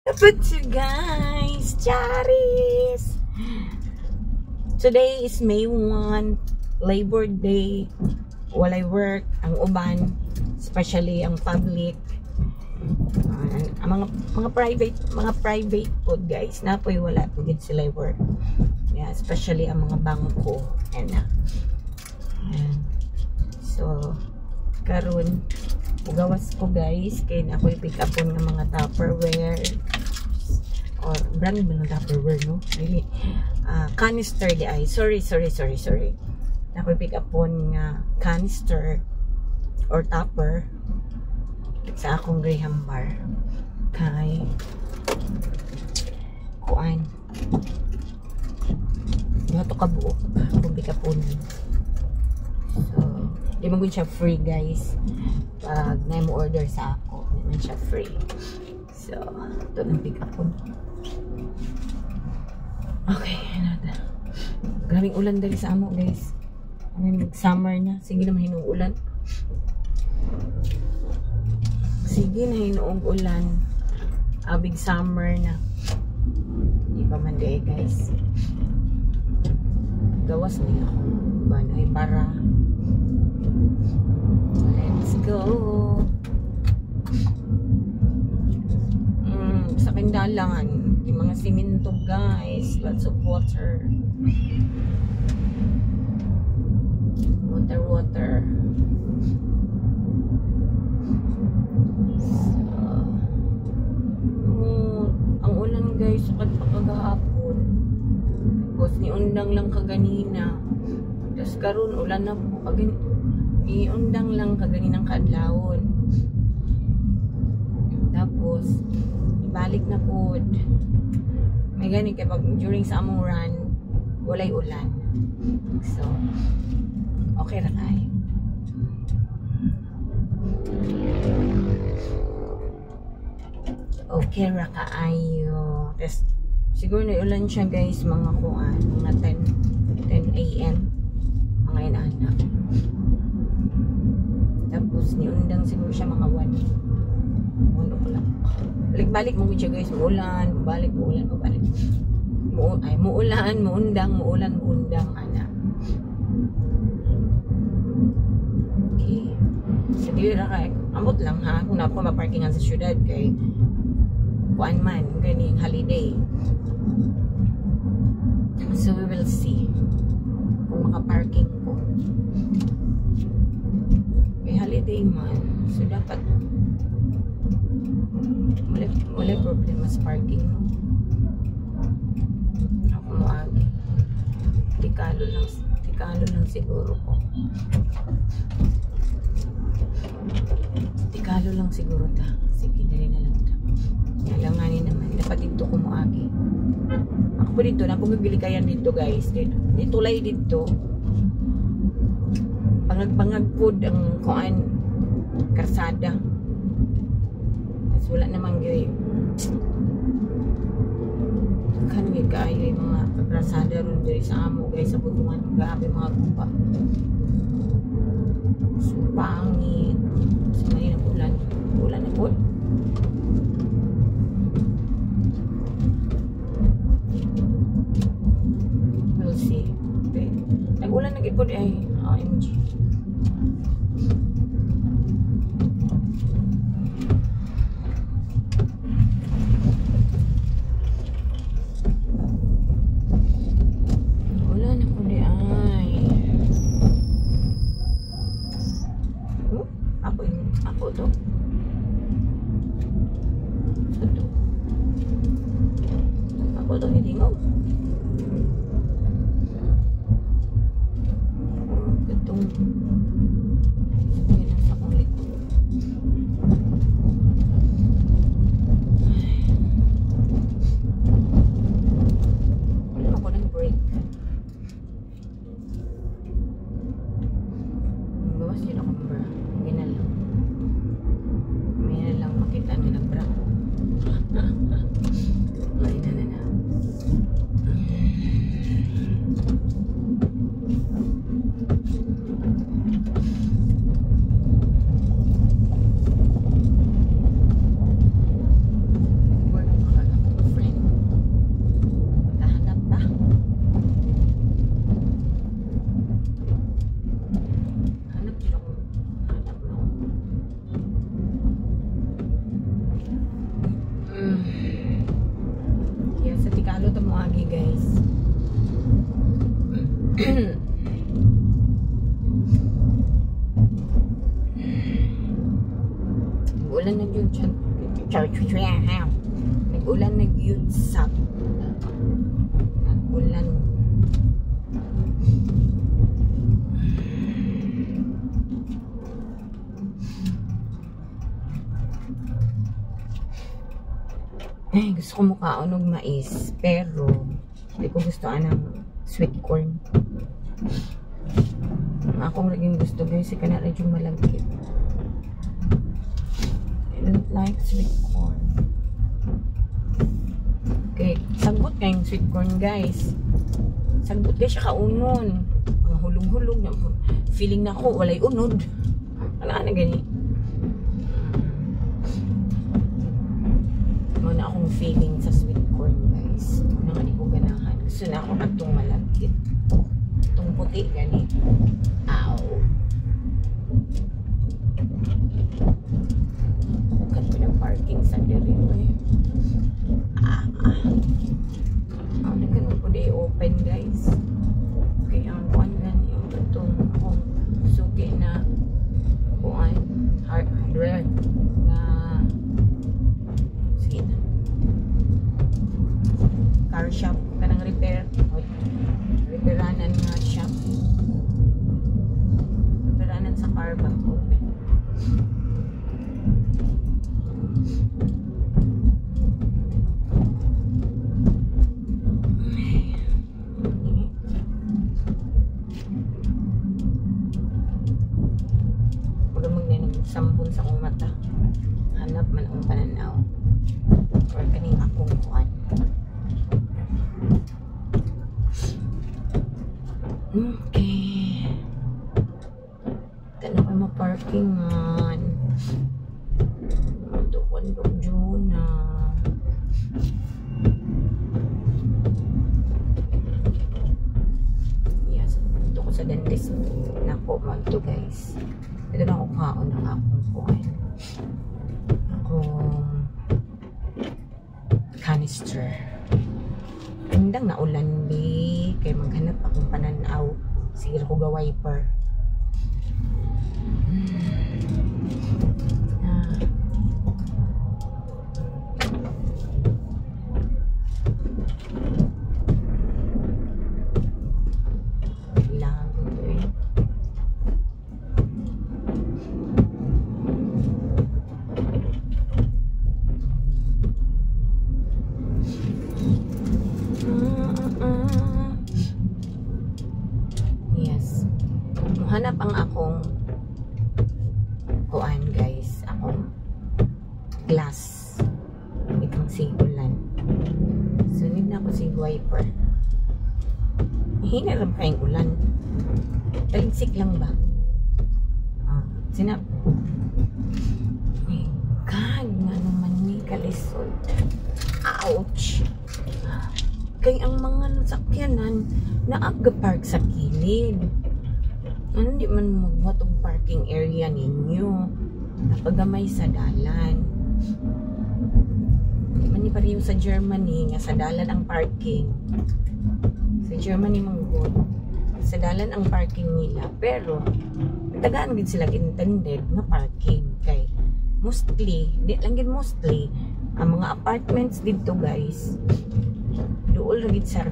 But you guys, Charis! Today is May 1, Labor Day. Walay work, ang uban, especially ang public. Ang mga private po guys, napoy wala pagid sila work. Yeah, especially ang mga bangko. So, karon ugawas ko guys, kaya na ako'y pick upon ng mga Tupperware or brand ba ng Tupperware, no? Really, canister di ay. Sorry. Na ako'y pick upon nga canister or tupper sa akong Graham bar. Kay kuan. Ito kabuok akong pick upon. So, di man siya free guys. Pag na-mo order sa ako, di man siya free. So, ito ng pick up ko. Okay, ano. Grabing ulan dali sa amo guys. Summer na. Sige naman hinuulan. Sige na hinuong ulan. Big summer na. Di pa man day guys. Gawas niya ako. Banay para. Let's go. Sa Kindalangan, yung mga simento guys, lots of water. Water. Ang ulan guys, sakit pa kagahapon. Tapos niundang lang kaganina. Tapos karon ulan na po. Iundang lang kaganinang kadlawon. Tapos ibalik na po. May gani kapag during sa among run walay ulan. So okay ra kay. Okay ra kaayo. Tapos siguro na ulan siya guys mga kuan, mga 10 AM mga inaanak. Tapos niundang siguro siya mga 1 o'clock. Balik-balik mo siya guys, muulan, balik, muulan, balik. Muulan, muundang, ana. Okay. So, di ra kay, amot lang ha, kung na po maparkingan sa syudad kay kuan man, ganing holiday. So, we will see kung makaparking ko. May holiday man, so dapat wala problema sa parking, no? Ako moagi tikalo lang siguro ko ta. Sige, dali na lang ta. Alanganin naman dapat dito ko moagi. Ako po dito napagagilikayan dito guys, dito lay dito pangagpod ang kuan karsada. Tapos wala namang gay kan gay kaayo yung mga karsada ron diri sa amo guys, sa butungan grabe mga gupa. So pangit sa may ulan na po. We'll see. Okay. Nag-ulan nag-ipod ay OMG. Ako to. Ako to hitingog. Itong yan ang sa kong likod. Wala ako ng break. Gawas yun akong bra. Ginalang. May lang makita nila bra. Ay na. Work Ulan na yun siya. Nag-ulan na yun sa nag-ulan. Ay, gusto ko mukhaon ng mais, pero hindi ko gusto ng sweet corn. Akong naging gusto guys, si kana yung malagkit. I don't like sweet corn. Okay, sagbot kayong sweet corn guys. Sagbot guys siya kaunon. Mga hulog-hulog na feeling na ako walay unod. Wala na gani. Wala akong feeling sa sweet corn guys. Wala nga di ko ganahan. Gusto na ako katong malagkit. Itong puti gani. Ow. Bukan ko ng parking sa diri eh. Nagkaroon ko di open guys. Okay, ang kuan gani yung itong akong suki na kuan hardware na sige na car shop kanang repairan nga shop, repairan sa car ba open. Sampun sa akong mata. Hanap man ang pananaw. Or kaning akong kuan. Okay. Kano kayo maparkingan. Dukon-duk Juna. Yes. Ito ko sa dentist. Nako, magto guys. Ito na ako kaon ng akong kuhan. Akong canister. Indang naulan bi. Kaya maghanap akong pananaw. Sige ko ga wiper. Hanap ang akong kuan guys, akong glass ikang sigulan. Sunod na ako si wiper. Hinaram kayong ulan, taligsik lang ba? Sinap. My God, nga naman ni kalisod. Ouch. Kaya ang mga nasakyanan na aga-park sa kilid. Hindi man magbuhat ang parking area ninyo. Napagamay sa dalan. Hindi man ni pareho sa Germany nga sa dalan ang parking. Sa Germany magbuhat. Sa dalan ang parking nila. Pero, tagaan din sila intended na parking. Kay, mostly, di lang din mostly, ang mga apartments dito guys, dool lagi sa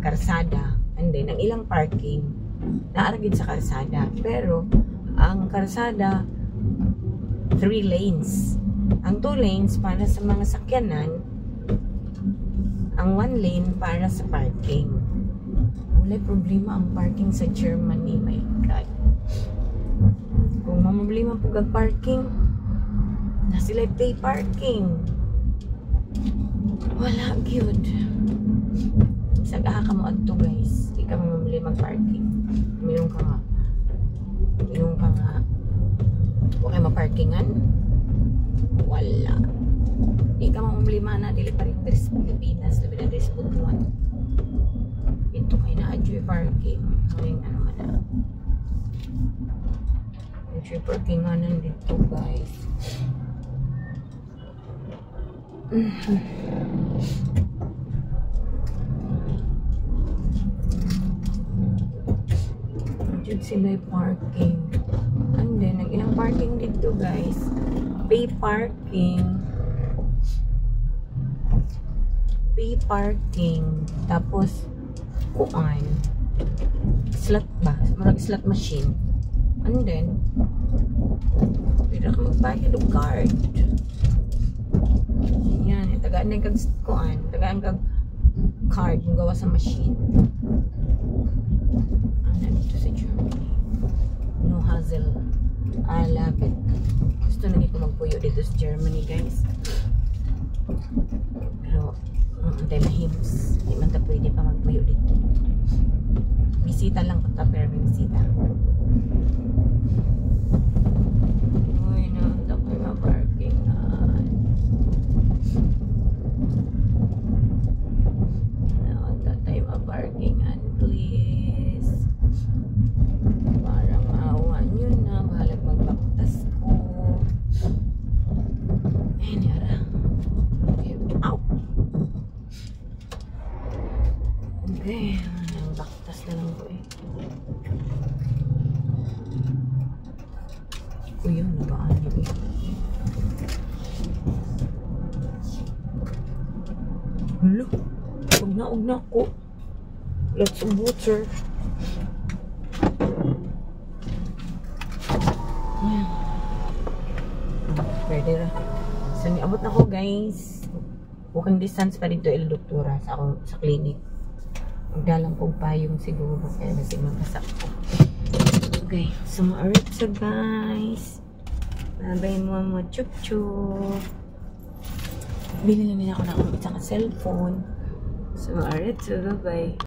karsada. And then, ang ilang parking, naaragid sa kalsada. Pero, ang kalsada 3 lanes. Ang 2 lanes para sa mga sakyanan, ang 1 lane para sa parking. Wala problema ang parking sa Germany, my God. Kung mamabiliman po ang parking, na sila pay parking. Wala, good. Sagaha ka mo adto guys. Di ka mamabili mag-parking. Mayroon ka nga. Huwag kayo maparkingan. Wala. Di ka mamabili na. Dili pa rin Dres Pilipinas. Labi na Dres Putuan. Ito kayo na adjoy parking. Ngayon ano man na. Adjoy parkinganan dito guys. jud sila parking. And then, ang ilang parking dito guys. Pay parking. Pay parking. Tapos, kuan. Slot ba? Marag slot machine. And then, pwede ka magbayad o card. Yan. Tagaan na kag kuan. Tagaan kag card yung gawa sa machine. Dito sa Germany. No hassle. I love it. Gusto na ko magpuyo dito sa Germany guys. Pero, tayo mahims. Hindi man ta pwede pa magpuyo dito. Bisita lang kung ta, pero may bisita. Uy, naunta ko yung parking. Naunta tayo parkingan, please. Parang awan yun na. Bahalag magbaktas ko. Ayan, yara. Okay. Ow! Okay. Baktas na lang ko eh. Kuya, nabaan niyo eh. Hala, huwag na ako. Lots of water. Yan. Pwede ra. So, niabot na ko guys. Walking distance pa dito El Doctora sa clinic. Magdalang kong payong siguro. Kaya nasi magkasak ko. Okay. So, maarit sa guys. Nabayin mo chup-chup. Bili na ako ng isang cellphone. So, maarit sa bye-bye.